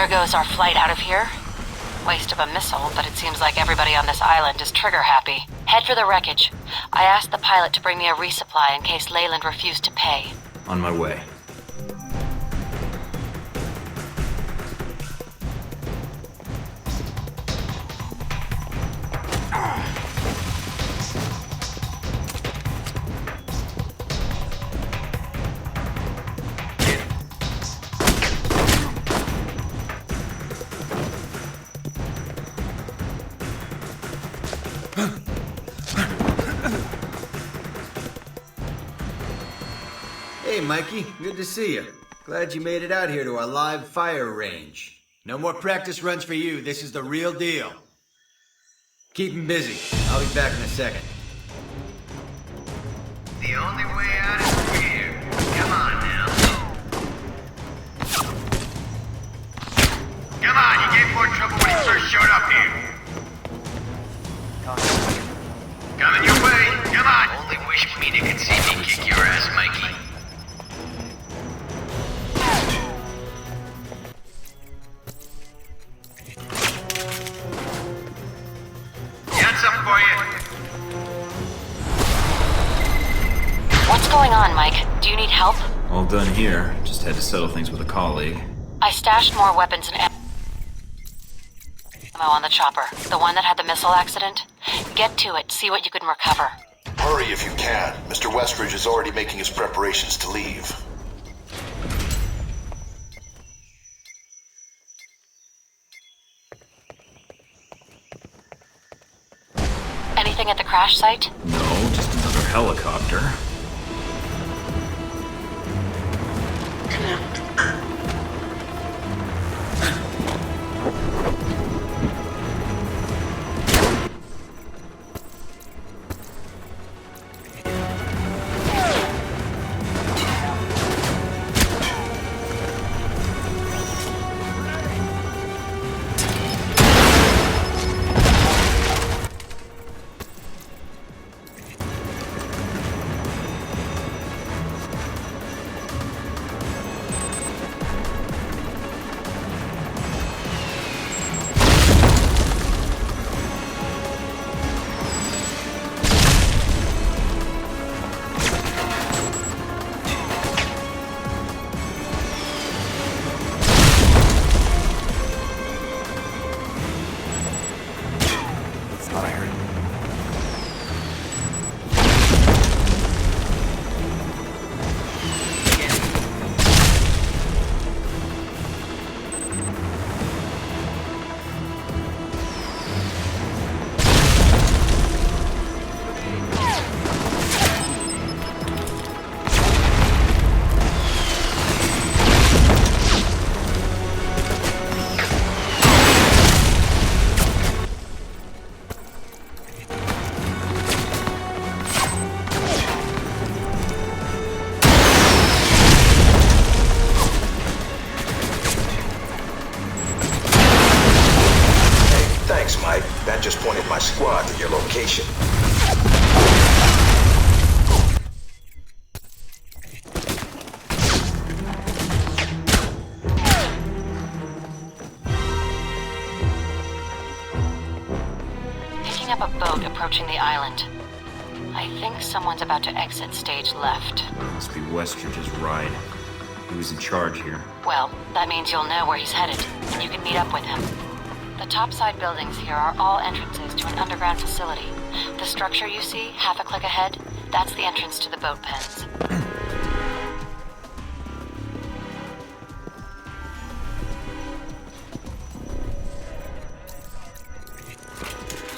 there goes our flight out of here. Waste of a missile, but it seems like everybody on this island is trigger happy. Head for the wreckage. I asked the pilot to bring me a resupply in case Leyland refused to pay. On my way. Hey, Mikey. Good to see you. Glad you made it out here to our live fire range. No more practice runs for you. This is the real deal. Keep him busy. I'll be back in a second. The only way out is through here. Come on now. Come on, you gave more trouble when you first showed up here. Coming your way. Come on. Only wish Mina could see me kick your ass, Mikey. Got something for you. What's going on, Mike? Do you need help? All done here. Just had to settle things with a colleague. I stashed more weapons and ammo on the chopper. The one that had the missile accident. Get to it. See what you can recover. Hurry if you can. Mr. Westridge is already making his preparations to leave. Anything at the crash site? No, just another helicopter. That just pointed my squad to your location. Picking up a boat approaching the island. I think someone's about to exit stage left. Must be Westridge's ride. He was in charge here. Well, that means you'll know where he's headed, and you can meet up with him. The topside buildings here are all entrances to an underground facility. The structure you see, half a click ahead, that's the entrance to the boat pens.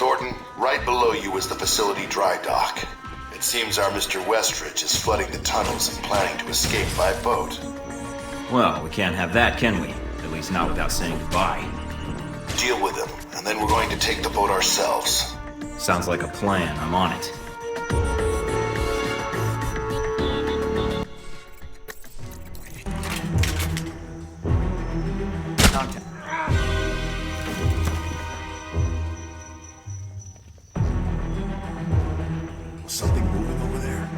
Thornton, right below you is the facility dry dock. It seems our Mr. Westridge is flooding the tunnels and planning to escape by boat. Well, we can't have that, can we? At least not without saying goodbye. Deal with him, and then we're going to take the boat ourselves. Sounds like a plan. I'm on it. Something moving over there?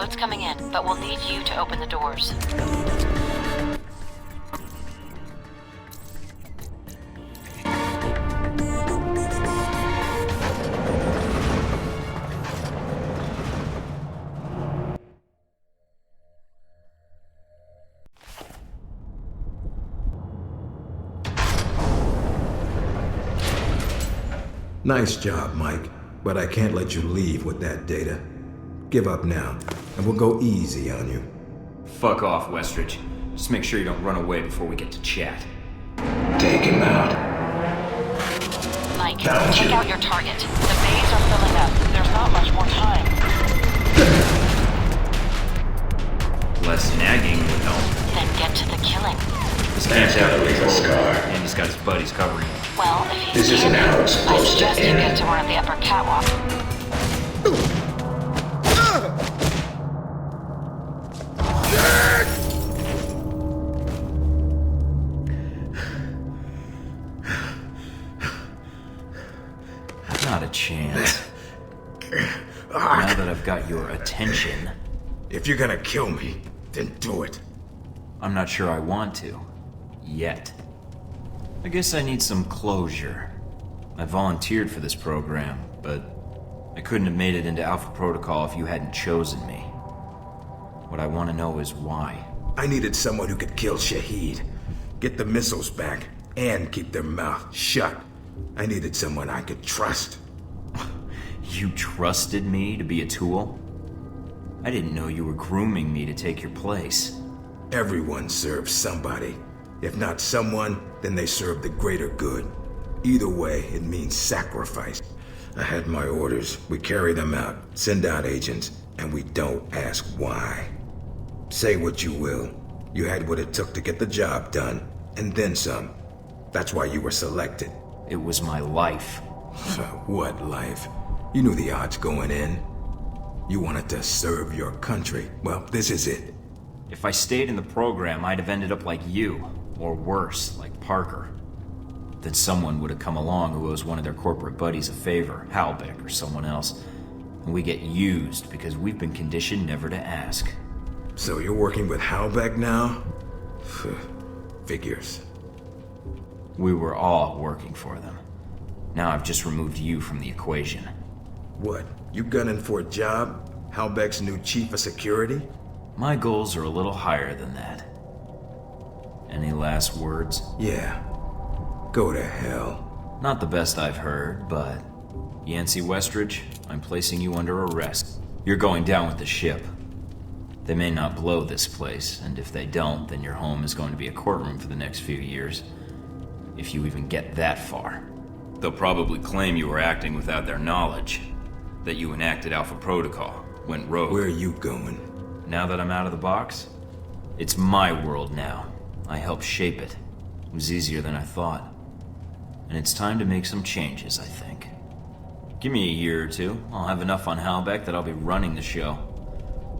boat's coming in, but we'll need you to open the doors. Nice job, Mike, but I can't let you leave with that data. Give up now, and we'll go easy on you. Fuck off, Westridge. Just make sure you don't run away before we get to chat. Take him out. Mike, take out your target. The bays are filling up. There's not much more time. Less nagging would help. Then get to the killing. This camp's out of lethal scar, and he's got his buddies covering him. Well, if he's This isn't how it's I supposed to suggest you end. get to one of the upper catwalk. Not a chance. Now that I've got your attention, If you're gonna kill me, then do it. I'm not sure I want to. Yet. I guess I need some closure. I volunteered for this program, but I couldn't have made it into Alpha Protocol if you hadn't chosen me. What I want to know is why. I needed someone who could kill Shahid, get the missiles back, and keep their mouth shut. I needed someone I could trust. You trusted me to be a tool? I didn't know you were grooming me to take your place. Everyone serves somebody. If not someone, then they serve the greater good. Either way, it means sacrifice. I had my orders. We carry them out, send out agents, and we don't ask why. Say what you will. You had what it took to get the job done, and then some. That's why you were selected. It was my life. What life? You knew the odds going in. You wanted to serve your country. Well, this is it. If I stayed in the program, I'd have ended up like you, or worse, like Parker. Then someone would have come along who owes one of their corporate buddies a favor, Halbeck or someone else, and we get used because we've been conditioned never to ask. So you're working with Halbeck now? Figures. We were all working for them. Now I've just removed you from the equation. What? You gunning for a job? Halbeck's new chief of security? My goals are a little higher than that. Any last words? Yeah. Go to hell. Not the best I've heard, but... Yancey Westridge, I'm placing you under arrest. You're going down with the ship. They may not blow this place, and if they don't, then your home is going to be a courtroom for the next few years. If you even get that far. They'll probably claim you were acting without their knowledge. That you enacted Alpha Protocol, went rogue. Where are you going? Now that I'm out of the box, it's my world now. I helped shape it. It was easier than I thought. And it's time to make some changes, I think. Give me a year or two. I'll have enough on Halbeck that I'll be running the show.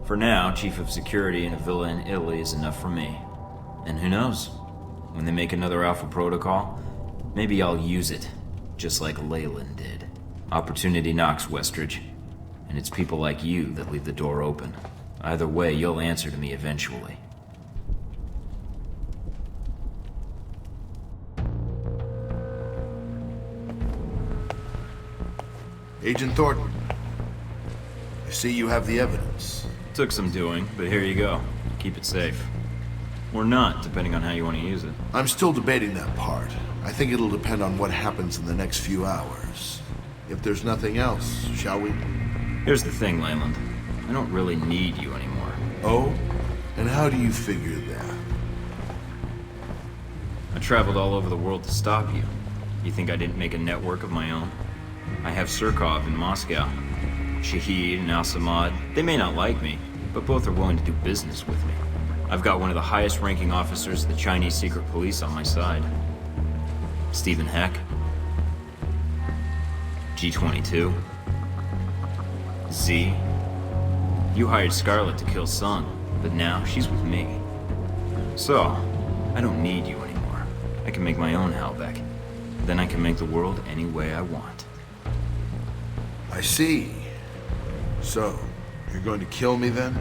For now, Chief of Security in a villa in Italy is enough for me. And who knows? When they make another Alpha Protocol, maybe I'll use it, just like Leyland did. Opportunity knocks, Westridge. And it's people like you that leave the door open. Either way, you'll answer to me eventually. Agent Thorton, I see you have the evidence. Took some doing, but here you go. Keep it safe. Or not, depending on how you want to use it. I'm still debating that part. I think it'll depend on what happens in the next few hours. If there's nothing else, shall we? Here's the thing, Leyland. I don't really need you anymore. Oh? And how do you figure that? I traveled all over the world to stop you. You think I didn't make a network of my own? I have Surkov in Moscow. Shahid and Al-Samad. They may not like me, but both are willing to do business with me. I've got one of the highest ranking officers of the Chinese secret police on my side. Stephen Heck. G-22. Z. You hired Scarlet to kill Sun, but now she's with me. So, I don't need you anymore. I can make my own Halbeck. Then I can make the world any way I want. I see. So, you're going to kill me then?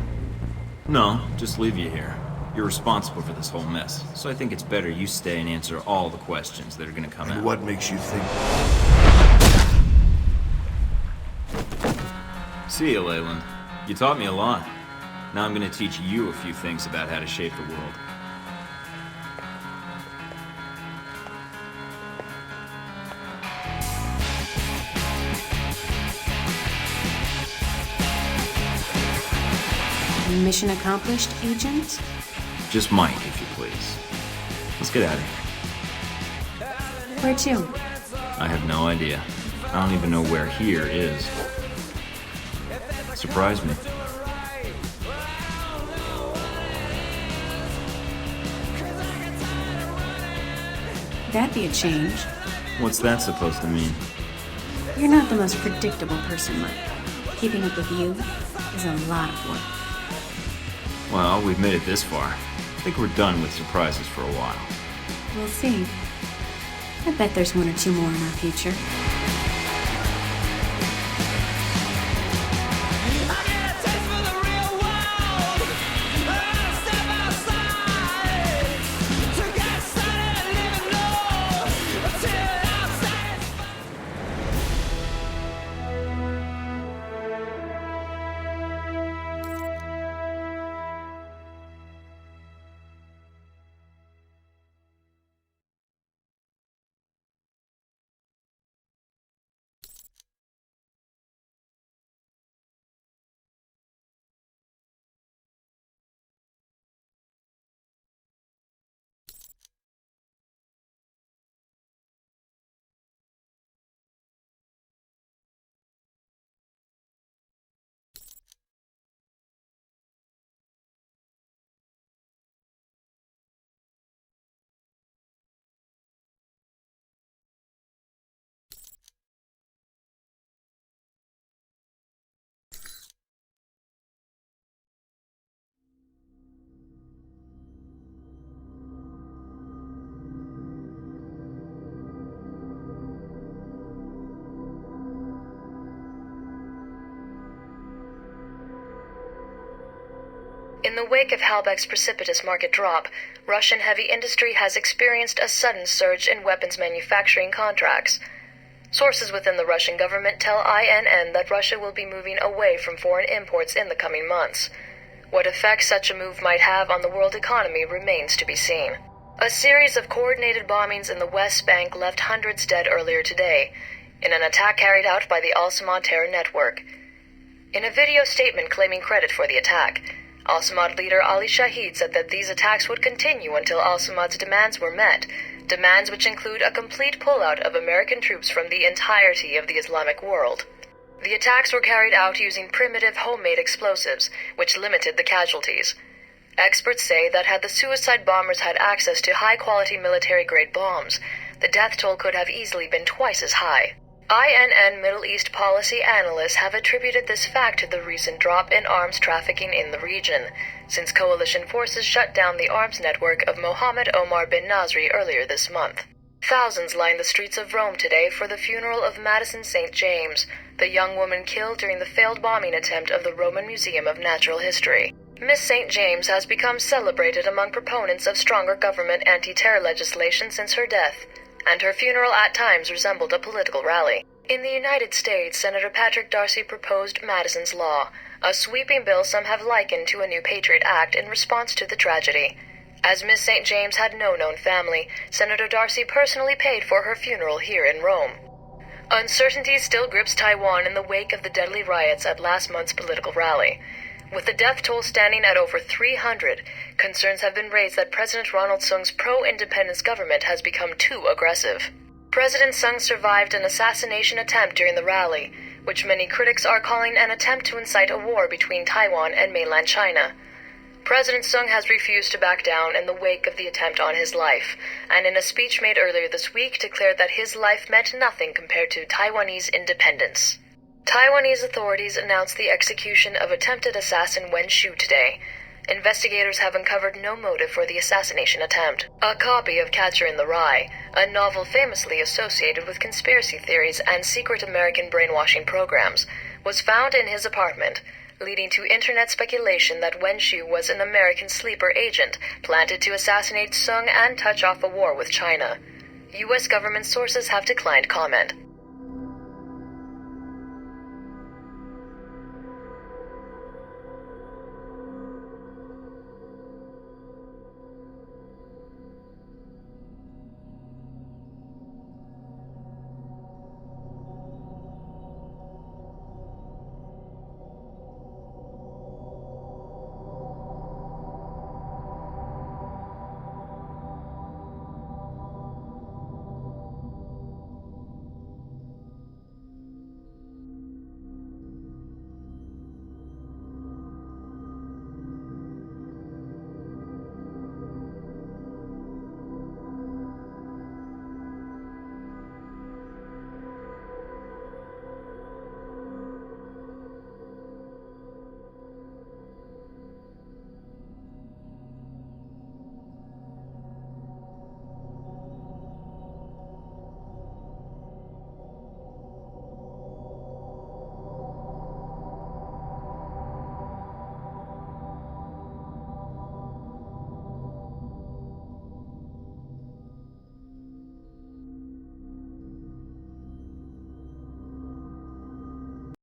No, just leave you here. You're responsible for this whole mess, so I think it's better you stay and answer all the questions that are gonna come out. And what makes you think? See you, Leyland. You taught me a lot. Now I'm gonna teach you a few things about how to shape the world. Mission accomplished, Agent? Just Mike, if you please. Let's get out of here. Where to? I have no idea. I don't even know where here is. Surprise me. That'd be a change. What's that supposed to mean? You're not the most predictable person, Mike. Keeping up with you is a lot of work. Well, we've made it this far. I think we're done with surprises for a while. We'll see. I bet there's one or two more in our future. In the wake of Halbech's precipitous market drop, Russian heavy industry has experienced a sudden surge in weapons manufacturing contracts. Sources within the Russian government tell INN that Russia will be moving away from foreign imports in the coming months. What effect such a move might have on the world economy remains to be seen. A series of coordinated bombings in the West Bank left hundreds dead earlier today, in an attack carried out by the Al-Samad terror network. In a video statement claiming credit for the attack, Al-Samad leader Ali Shahid said that these attacks would continue until Al-Samad's demands were met, demands which include a complete pullout of American troops from the entirety of the Islamic world. The attacks were carried out using primitive homemade explosives, which limited the casualties. Experts say that had the suicide bombers had access to high-quality military-grade bombs, the death toll could have easily been twice as high. INN Middle East policy analysts have attributed this fact to the recent drop in arms trafficking in the region, since coalition forces shut down the arms network of Mohammed Omar bin Nasri earlier this month. Thousands lined the streets of Rome today for the funeral of Madison St. James, the young woman killed during the failed bombing attempt of the Roman Museum of Natural History. Miss St. James has become celebrated among proponents of stronger government anti-terror legislation since her death, and her funeral at times resembled a political rally. In the United States, Senator Patrick Darcy proposed Madison's Law, a sweeping bill some have likened to a new Patriot Act in response to the tragedy. As Miss St. James had no known family, Senator Darcy personally paid for her funeral here in Rome. Uncertainty still grips Taiwan in the wake of the deadly riots at last month's political rally. With the death toll standing at over 300, concerns have been raised that President Ronald Sung's pro-independence government has become too aggressive. President Sung survived an assassination attempt during the rally, which many critics are calling an attempt to incite a war between Taiwan and mainland China. President Sung has refused to back down in the wake of the attempt on his life, and in a speech made earlier this week declared that his life meant nothing compared to Taiwanese independence. Taiwanese authorities announced the execution of attempted assassin Wen Shu today. Investigators have uncovered no motive for the assassination attempt. A copy of Catcher in the Rye, a novel famously associated with conspiracy theories and secret American brainwashing programs, was found in his apartment, leading to internet speculation that Wenshu was an American sleeper agent planted to assassinate Sung and touch off a war with China. U.S. government sources have declined comment.